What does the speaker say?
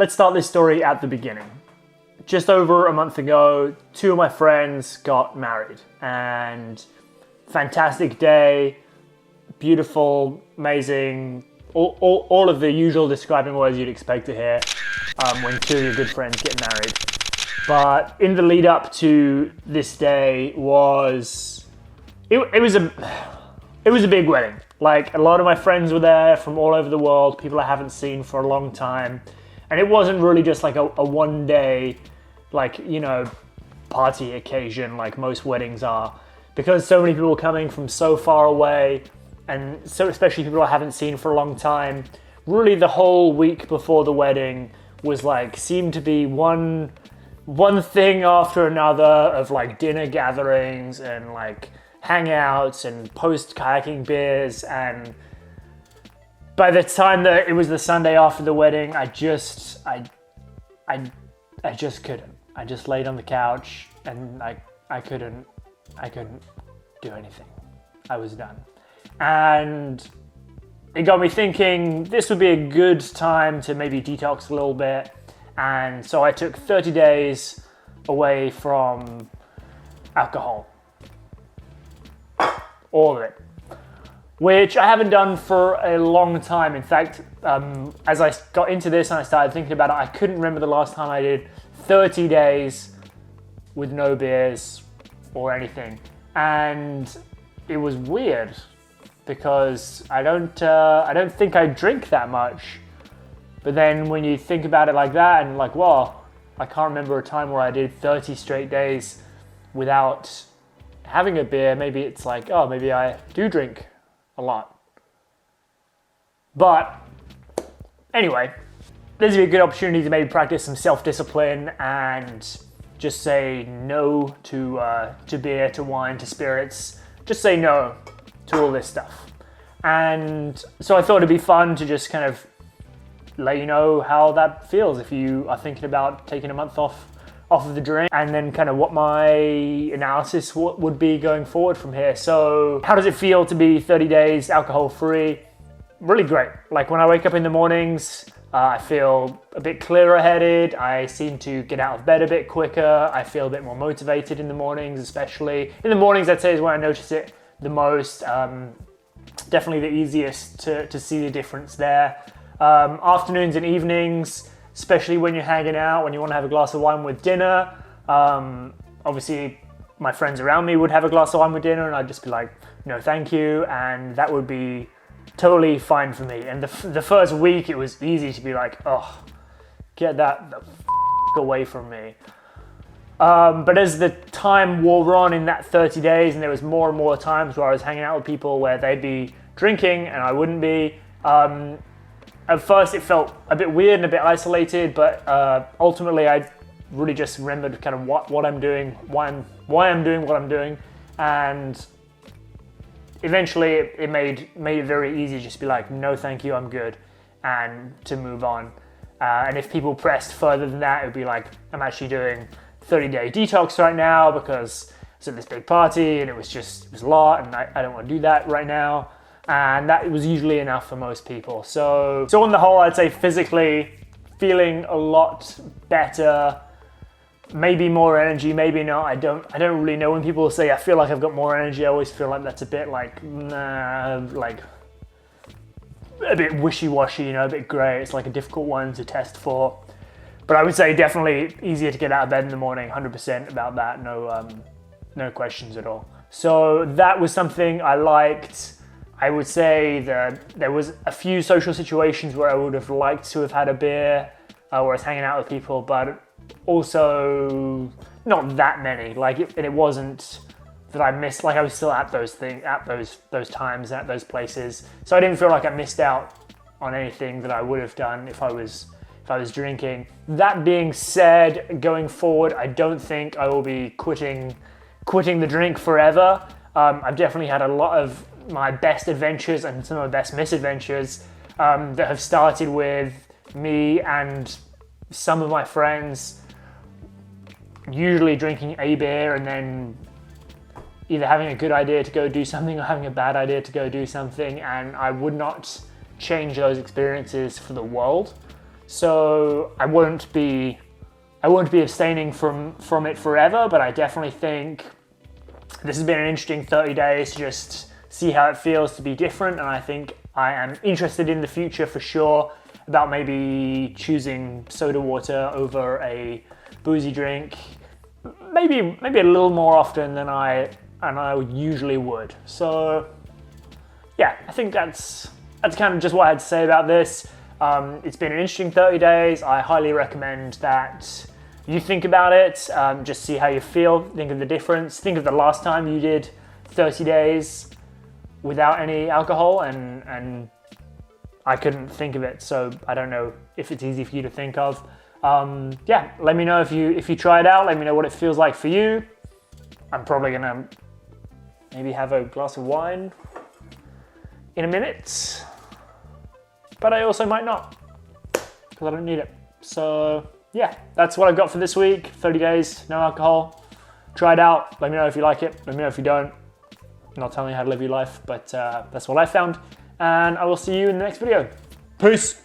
let's start this story at the beginning. Just over a month ago, two of my friends got married, and fantastic day, beautiful, amazing, all of the usual describing words you'd expect to hear when two of your good friends get married. But in the lead up to this day it was a big wedding. Like, a lot of my friends were there from all over the world, people I haven't seen for a long time. And it wasn't really just like a one day, like, you know, party occasion like most weddings are. Because so many people were coming from so far away, and so especially people I haven't seen for a long time, really the whole week before the wedding was like, seemed to be one thing after another of like dinner gatherings and like hangouts and post-kayaking beers. And by the time that it was the Sunday after the wedding, I just couldn't. I just laid on the couch and I couldn't do anything. I was done. And it got me thinking this would be a good time to maybe detox a little bit. And so I took 30 days away from alcohol. All of it. Which I haven't done for a long time. In fact, as I got into this and I started thinking about it, I couldn't remember the last time I did 30 days with no beers or anything. And it was weird because I don't think I drink that much. But then when you think about it like that and like, well, I can't remember a time where I did 30 straight days without having a beer. Maybe it's like, oh, maybe I do drink a lot. But anyway, this would be a good opportunity to maybe practice some self-discipline and just say no to beer, to wine, to spirits. Just say no to all this stuff. And so I thought it'd be fun to just kind of let you know how that feels if you are thinking about taking a month off of the drink, and then kind of what my analysis would be going forward from here. So how does it feel to be 30 days alcohol free? Really great. Like, when I wake up in the mornings, I feel a bit clearer headed. I seem to get out of bed a bit quicker. I feel a bit more motivated in the mornings, especially. In the mornings, I'd say, is where I notice it the most. Definitely the easiest to see the difference there. Afternoons and evenings, especially when you're hanging out, when you want to have a glass of wine with dinner. Obviously, my friends around me would have a glass of wine with dinner and I'd just be like, no, thank you. And that would be totally fine for me. And the first week, it was easy to be like, oh, get that the away from me. But as the time wore on in that 30 days, and there was more and more times where I was hanging out with people where they'd be drinking and I wouldn't be, at first it felt a bit weird and a bit isolated, but ultimately I really just remembered kind of what I'm doing, why I'm doing what I'm doing, and eventually it made it very easy to just be like, no thank you, I'm good, and to move on. And if people pressed further than that, it would be like, I'm actually doing 30-day detox right now because it's at this big party and it was a lot and I don't want to do that right now. And that was usually enough for most people. So on the whole, I'd say physically feeling a lot better, maybe more energy, maybe not. I don't really know. When people say I feel like I've got more energy, I always feel like that's a bit like, like a bit wishy-washy, you know, a bit grey. It's like a difficult one to test for. But I would say definitely easier to get out of bed in the morning, 100% about that. No questions at all. So that was something I liked. I would say that there was a few social situations where I would have liked to have had a beer, where I was hanging out with people, but also not that many. And it wasn't that I missed. Like, I was still at those times, at those places. So I didn't feel like I missed out on anything that I would have done if I was drinking. That being said, going forward, I don't think I will be quitting the drink forever. I've definitely had a lot of my best adventures and some of my best misadventures that have started with me and some of my friends usually drinking a beer and then either having a good idea to go do something or having a bad idea to go do something, and I would not change those experiences for the world. So I won't be abstaining from it forever, but I definitely think this has been an interesting 30 days to just see how it feels to be different. And I think I am interested in the future for sure about maybe choosing soda water over a boozy drink, maybe a little more often than I usually would. So yeah, I think that's kind of just what I had to say about this. It's been an interesting 30 days. I highly recommend that you think about it, just see how you feel, think of the difference, think of the last time you did 30 days without any alcohol, and I couldn't think of it, so I don't know if it's easy for you to think of. Yeah, let me know if you try it out, let me know what it feels like for you. I'm probably gonna maybe have a glass of wine in a minute, but I also might not, because I don't need it. So yeah, that's what I've got for this week. 30 days, no alcohol. Try it out. Let me know if you like it. Let me know if you don't. I'm not telling you how to live your life, but that's what I found. And I will see you in the next video. Peace.